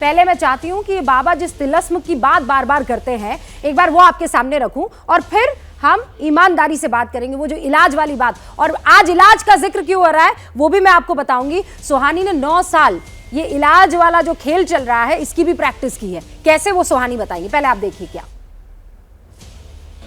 पहले मैं चाहती हूँ कि बाबा जिस तिलस्म की बात बार बार करते हैं एक बार वो आपके सामने रखूं और फिर हम ईमानदारी से बात करेंगे। वो जो इलाज वाली बात, और आज इलाज का जिक्र क्यों हो रहा है वो भी मैं आपको बताऊंगी। सुहानी ने 9 साल ये इलाज वाला जो खेल चल रहा है इसकी भी प्रैक्टिस की है। कैसे वो सुहानी बताएंगी, पहले आप देखिए। क्या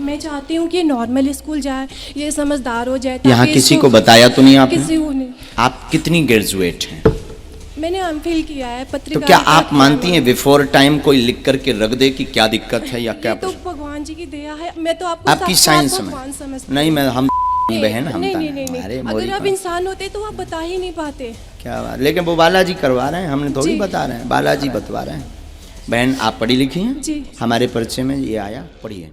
मैं चाहती हूँ कि नॉर्मल स्कूल जाए, ये समझदार हो जाए। यहाँ किसी को बताया तो नहीं आपने? किसी को नहीं। आप कितनी ग्रेजुएट हैं? मैंने एमफिल किया है पत्रिका। तो क्या आप मानती हैं बिफोर टाइम कोई लिख करके रख दे कि क्या दिक्कत है या क्या? तो भगवान जी की दया है। मैं तो आपकी साइंस में नहीं, मैं हम बहन हम नहीं। अगर आप इंसान होते तो आप बता ही नहीं पाते। क्या बात, लेकिन वो बालाजी करवा रहे हैं, हमने थोड़ी बता रहे हैं, बालाजी बतवा रहे हैं। बहन आप पढ़ी लिखी हैं जी। हमारे परिचय में ये आया, पढ़िए।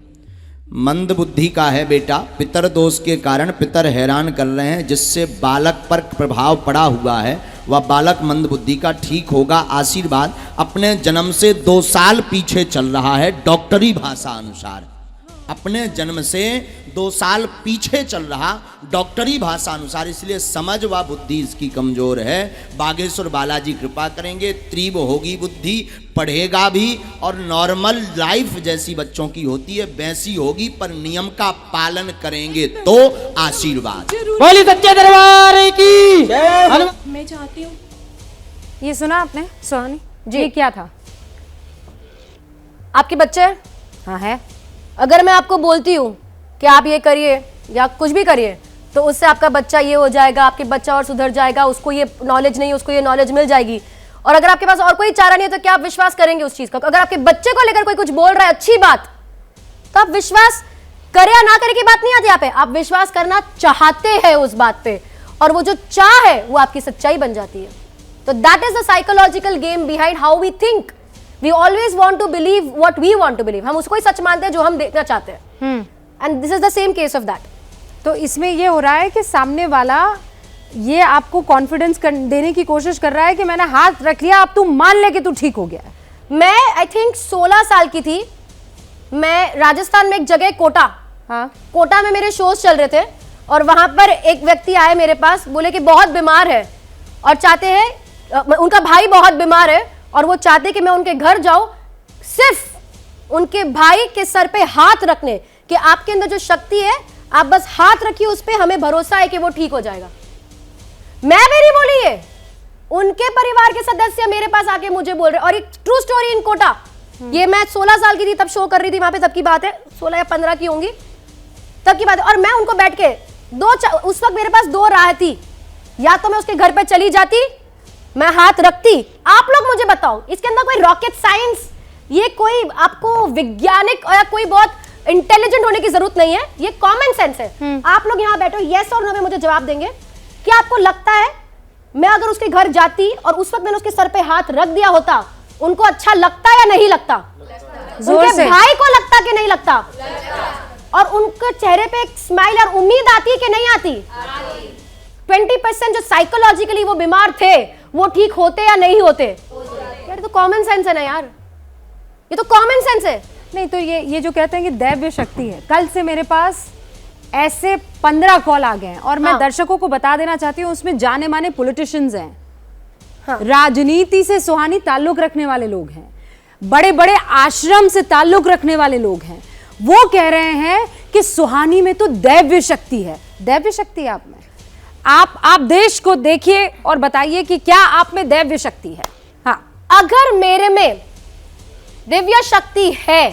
मंद बुद्धि का है बेटा, पितर दोष के कारण पितर हैरान कर रहे हैं, जिससे बालक पर प्रभाव पड़ा हुआ है वह बालक मंद बुद्धि का ठीक होगा आशीर्वाद। अपने जन्म से 2 साल पीछे चल रहा है डॉक्टरी भाषा अनुसार, अपने जन्म से 2 साल पीछे चल रहा डॉक्टरी भाषा अनुसार, इसलिए समझ व बुद्धि इसकी कमजोर है। बागेश्वर बालाजी कृपा करेंगे, तीव्र होगी बुद्धि, पढ़ेगा भी और नॉर्मल लाइफ जैसी बच्चों की होती है वैसी होगी, पर नियम का पालन करेंगे तो आशीर्वाद। बोली सच्चे दरबार की। मैं चाहती हूँ। ये सुना आपने सुहानी जी? ये क्या था? आपके बच्चे? हाँ है। अगर मैं आपको बोलती हूँ कि आप ये करिए या कुछ भी करिए तो उससे आपका बच्चा ये हो जाएगा, आपके बच्चा और सुधर जाएगा, उसको ये नॉलेज नहीं, उसको ये नॉलेज मिल जाएगी, और अगर आपके पास और कोई चारा नहीं है तो क्या आप विश्वास करेंगे उस चीज का? अगर आपके बच्चे को लेकर कोई कुछ बोल रहा है अच्छी बात तो आप विश्वास करे या ना करे की बात नहीं आती यहाँ पे, आप विश्वास करना चाहते हैं उस बात पे, और वो जो चाह है वो आपकी सच्चाई बन जाती है। तो that is the psychological game behind how we think. We always want to believe what we want to believe. हम उसको ही सच मानते हैं जो हम देखना चाहते हैं। And this is the same case of that. तो इसमें ये हो रहा है कि सामने वाला ये आपको कॉन्फिडेंस देने की कोशिश कर रहा है कि मैंने हाथ रख लिया, अब तू मान ले कि तू ठीक हो गया। मैं आई थिंक 16 साल की थी, मैं राजस्थान में एक जगह कोटा, हाँ, कोटा में मेरे शोज चल रहे थे और वहां पर एक व्यक्ति आए मेरे पास, बोले कि बहुत बीमार है और चाहते हैं, उनका भाई बहुत बीमार है और वो चाहते कि मैं उनके घर जाऊं सिर्फ उनके भाई के सर पे हाथ रखने, कि आपके अंदर जो शक्ति है आप बस हाथ रखिए उस पे, हमें भरोसा है कि वो ठीक हो जाएगा। मैं भी नहीं बोली है, उनके परिवार के सदस्य मेरे पास आके मुझे बोल रहे, और एक ट्रू स्टोरी इन कोटा। ये मैं 16 साल की थी तब, शो कर रही थी वहां पे, तब की बात है, 16 या 15 की होंगी तब की बात है। और मैं उनको बैठ के उस वक्त मेरे पास 2 राह थी, या तो मैं उसके घर पे चली जाती, मैं हाथ रखती। आप लोग मुझे बताओ, इसके अंदर कोई रॉकेट साइंस, ये कोई आपको वैज्ञानिक या कोई बहुत इंटेलिजेंट होने की जरूरत नहीं है, ये कॉमन सेंस है। आप लोग यहाँ बैठो, यस और नो में मुझे जवाब देंगे। क्या आपको लगता है मैं अगर उसके घर जाती और उस वक्त मैंने उसके सर पे हाथ रख दिया होता, उनको अच्छा लगता या नहीं लगता? उनके भाई को लगता कि नहीं लगता? और उनके चेहरे पे एक स्माइल और उम्मीद आती कि नहीं आती? 20% जो साइकोलॉजिकली वो बीमार थे वो ठीक होते या नहीं होते? यार तो कॉमन सेंस है ना यार, ये तो कॉमन सेंस है। नहीं तो ये जो कहते हैं कि दैव्य शक्ति है, कल से मेरे पास ऐसे 15 कॉल आ गए हैं और मैं दर्शकों को बता देना चाहती हूँ उसमें जाने माने पॉलिटिशियंस हैं, राजनीति से सुहानी ताल्लुक रखने वाले लोग हैं, बड़े बड़े आश्रम से ताल्लुक रखने वाले लोग हैं। वो कह रहे हैं कि सुहानी में तो दैव्य शक्ति है। दैव्य शक्ति आप में, आप देश को देखिए और बताइए कि क्या आप में दैव्य शक्ति है? हाँ, अगर मेरे में दिव्य शक्ति है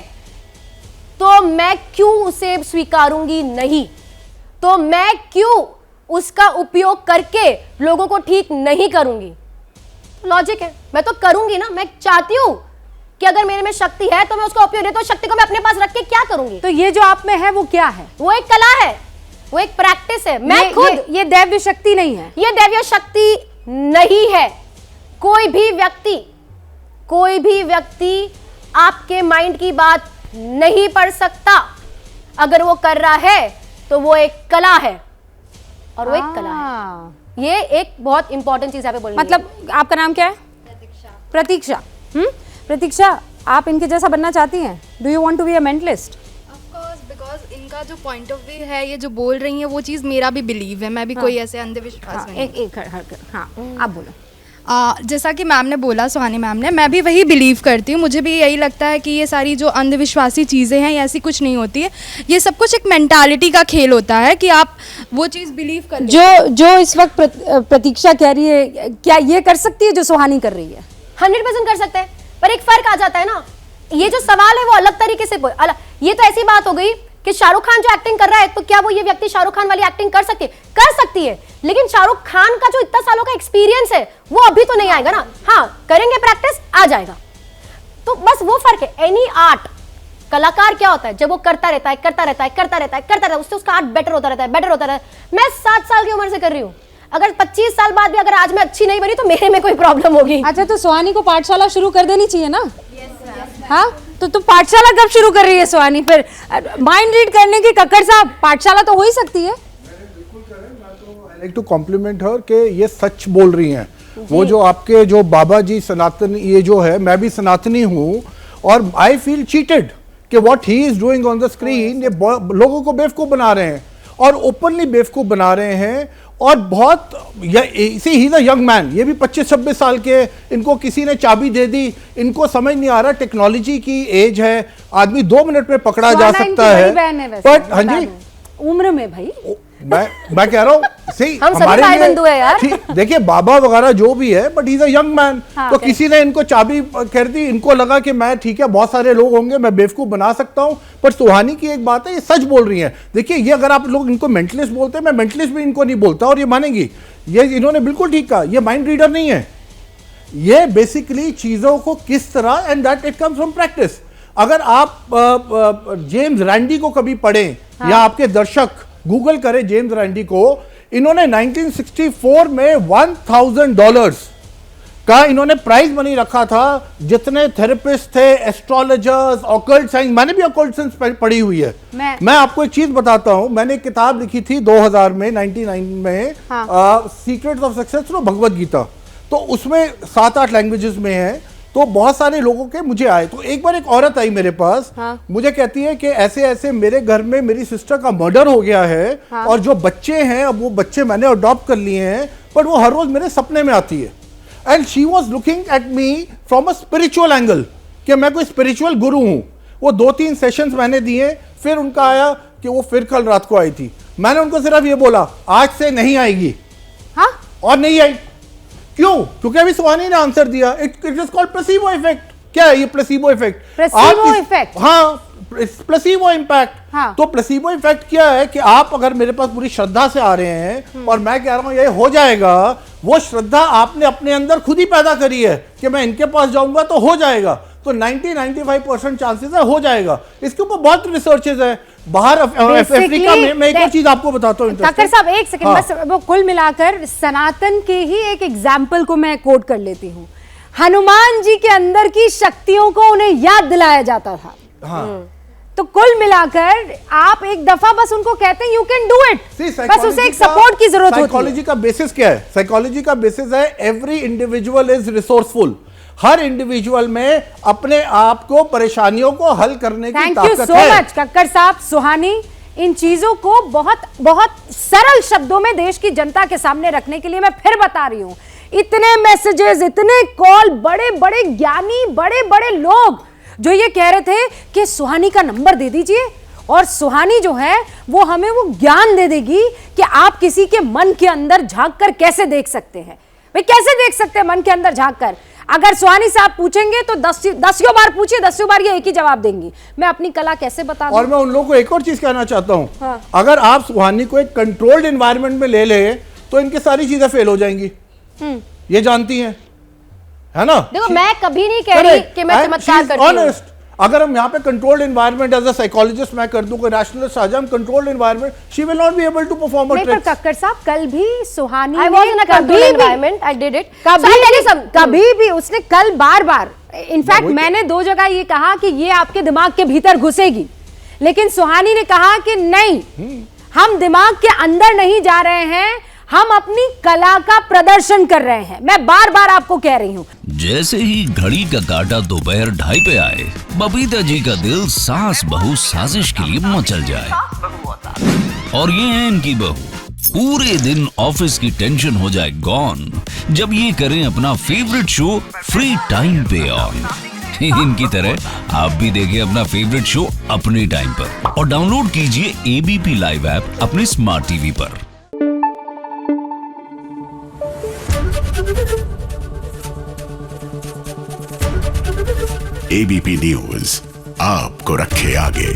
तो मैं क्यों उसे स्वीकारूंगी नहीं? तो मैं क्यों उसका उपयोग करके लोगों को ठीक नहीं करूंगी? लॉजिक है, मैं तो करूंगी ना। मैं चाहती हूं कि अगर मेरे में शक्ति है तो मैं उसका उपयोग, तो शक्ति को मैं अपने पास रख के क्या करूंगी? तो ये जो आप में है वो क्या है? वो एक कला है, वो एक प्रैक्टिस है। मैं खुद ये दैव्य शक्ति नहीं है, ये दैव्य शक्ति नहीं है। कोई भी व्यक्ति आपके माइंड की बात नहीं पढ़ सकता। अगर वो कर रहा है तो वो एक कला है, और वो एक कला है। ये एक बहुत इंपॉर्टेंट चीज यहाँ पे बोलनी है। मतलब आपका नाम क्या है? प्रतीक्षा। प्रतीक्षा, आप इनके जैसा बनना चाहती हैं? Do you want to be a mentalist? Because इनका जो पॉइंट ऑफ व्यू है, ये जो बोल रही है वो चीज़ मेरा भी बिलीव है, मैं भी कोई ऐसे अंधविश्वास नहीं। हाँ, आप बोलो। जैसा कि मैम ने बोला, सुहानी मैम ने, मैं भी वही बिलीव करती हूँ। मुझे भी यही लगता है कि ये सारी जो अंधविश्वासी चीज़ें हैं, ये ऐसी कुछ नहीं होती है। ये सब कुछ एक मेंटालिटी का खेल होता है कि आप वो चीज़ बिलीव कर जो इस वक्त प्रतीक्षा कह रही है, क्या ये कर सकती है जो सुहानी कर रही है? 100% कर सकते हैं, पर एक फर्क आ जाता है ना। ये जो सवाल है वो अलग तरीके से ये तो ऐसी बात हो गई कि शाहरुख खान जो एक्टिंग कर रहा है, तो क्या वो ये व्यक्ति शाहरुख खान वाली एक्टिंग कर सकती है, लेकिन शाहरुख खान का जो इतना सालों का एक्सपीरियंस है वो अभी तो नहीं आएगा ना। हाँ, करेंगे प्रैक्टिस, आ जाएगा। तो बस वो फर्क है। एनी आर्ट, कलाकार क्या होता है, जब वो करता रहता है, उससे उसका आर्ट बेटर होता रहता है। मैं 7 साल की उम्र से कर रही हूँ, अगर 25 साल बाद भी अगर आज मैं अच्छी नहीं बनी तो मेरे में कोई प्रॉब्लम होगी। अच्छा, तो सुहानी को पाठशाला शुरू कर देनी चाहिए ना? हाँ, तो पाठशाला कब शुरू कर रही है सुहानी? फिर माइंड रीड करने की कक्कड़ साहब, पाठशाला तो हो ही सकती है। आई लाइक टू कॉम्प्लीमेंट हर कि ये सच बोल रही हैं। वो जो आपके जो बाबा जी सनातन, ये जो है, मैं भी सनातनी हूँ और आई फील चीटेड कि what he is doing on the screen, ये लोगों को बेवकूफ बना रहे हैं और ओपनली बेवकूफ बना रहे हैं। और बहुत he is a young man, ये भी 25-26 साल के, इनको किसी ने चाबी दे दी, इनको समझ नहीं आ रहा टेक्नोलॉजी की एज है, आदमी 2 मिनट में पकड़ा जा सकता है। बट हाँ जी, उम्र में भाई मैं कह रहा हूँ सही, हम सभी भाई बंधु है यार। देखिए बाबा वगैरह जो भी है, but he is a young man. तो किसी ने इनको चाबी कर दी, इनको लगा कि मैं ठीक है, बहुत सारे लोग होंगे, मैं बेवकूफ बना सकता हूँ। पर सुहानी की एक बात है, ये सच बोल रही है। देखिए, ये अगर आप लोग इनको मेंटलिस्ट बोलते हैं, मैं मेंटलिस्ट भी इनको नहीं बोलता और ये मानेंगी। ये इन्होंने बिल्कुल ठीक कहा, ये माइंड रीडर नहीं है, ये बेसिकली चीजों को किस तरह, and that it comes from practice. अगर आप जेम्स रैंडी को कभी पढ़ें, या आपके दर्शक गूगल करें जेम्स रैंडी को, इन्होंने 1964 में $1000 का इन्होंने प्राइज मनी रखा था। जितने थेरेपिस्ट थे, एस्ट्रोलॉजर्स, ऑकल्ट साइंस, मैंने भी ऑकल्ट साइंस पढ़ी हुई है। मैं आपको एक चीज बताता हूं, मैंने एक किताब लिखी थी 2000 में, 99 में, secrets of success, Bhagavad Gita. तो उसमें 7-8 लैंग्वेजेस में है। तो बहुत सारे लोगों के मुझे आए, तो एक बार एक औरत आई मेरे पास, मुझे कहती है कि ऐसे ऐसे मेरे घर में मेरी सिस्टर का मर्डर हो गया है, और जो बच्चे हैं, अब वो बच्चे मैंने अडॉप्ट कर लिए हैं, पर वो हर रोज मेरे सपने में आती है। And she was looking at me from a spiritual angle, कि मैं कोई स्पिरिचुअल गुरु हूं। वो 2-3 सेशंस मैंने दिए, फिर उनका आया कि वो फिर कल रात को आई थी। मैंने उनको सिर्फ ये बोला, आज से नहीं आएगी। और नहीं आई। क्यों? क्योंकि अभी सुहानी ने आंसर दिया, it is called placebo effect. क्या है ये प्लेसिबो इफेक्ट? प्लेसिबो इफेक्ट, हाँ, प्लेसिबो इम्पैक्ट। तो प्लेसिबो इफेक्ट क्या है कि आप अगर मेरे पास पूरी श्रद्धा से आ रहे हैं और मैं कह रहा हूं ये हो जाएगा, वो श्रद्धा आपने अपने अंदर खुद ही पैदा करी है कि मैं इनके पास जाऊंगा तो हो जाएगा। तो 90-95% चांसेस है हो जाएगा। इसके ऊपर बहुत रिसर्चेज है बाहर अफ्रीका में। मैं एक और चीज आपको बताता हूँ काकर साहब, एक सेकंड बस। वो कुल मिलाकर सनातन के ही एक एग्जाम्पल को मैं कोट कर लेती हूँ। हनुमान जी के अंदर की शक्तियों को उन्हें याद दिलाया जाता था। तो कुल मिलाकर आप एक दफा बस उनको कहते हैं यू कैन डू इट, बस उसे एक सपोर्ट की जरूरत होती है। साइकोलॉजी का बेसिस क्या है? साइकोलॉजी का बेसिस है every individual is resourceful. Her individual में अपने आप को, परेशानियों को हल करने की ताकत है। Thank you so much Kakkar साहब, सुहानी। इन चीजों को बहुत बहुत सरल शब्दों में देश की जनता के सामने रखने के लिए मैं फिर बता रही हूं। इतने मैसेजेस, इतने कॉल, बड़े बड़े ज्ञानी, बड़े बड़े लोग जो ये कह रहे थे कि सुहानी का नंबर दे दीजिए और सुहानी जो है वो हमें वो ज्ञान दे देगी कि आप किसी के मन के अंदर झांक कर कैसे देख सकते हैं। भाई कैसे देख सकते हैं मन के अंदर झांक कर? अगर सुहानी से आप पूछेंगे तो 10 बार पूछिए, 10 बार ये एक ही जवाब देंगी। मैं अपनी कला कैसे बता दूं? और मैं उन लोगों को एक और चीज कहना चाहता हूं, अगर आप सुहानी को एक कंट्रोल्ड एनवायरनमेंट में ले ले तो इनकी सारी चीजें फेल हो जाएंगी। ये जानती हैं, है ना? देखो, मैं कभी नहीं कह रही कि मैं चमत्कार करती हूं। अगर हम यहाँ पे controlled environment as a psychologist मैं कर दूं, कोई रैशनलिस्ट आ जाए, हम controlled environment, she will not be able to perform a trick. Kakkar साहब, कल भी सुहानी I was in a controlled environment, I did it. कभी भी उसने कल बार-बार, इनफैक्ट मैंने 2 जगह ये कहा कि ये आपके दिमाग के भीतर घुसेगी, लेकिन सुहानी ने कहा कि नहीं, हम दिमाग के अंदर नहीं जा रहे हैं, हम अपनी कला का प्रदर्शन कर रहे हैं। मैं बार बार आपको कह रही हूँ। जैसे ही घड़ी का काटा दोपहर 2:30 पे आए, बबीता जी का दिल सास बहू साजिश के लिए मचल जाए। और ये है इनकी बहू, पूरे दिन ऑफिस की टेंशन हो जाए गॉन जब ये करें अपना फेवरेट शो फ्री टाइम पे ऑन। इनकी तरह आप भी देखें अपना फेवरेट शो अपने टाइम पर और डाउनलोड कीजिए एबीपी लाइव ऐप अपने स्मार्ट टीवी पर। एबीपी न्यूज आपको रखे आगे।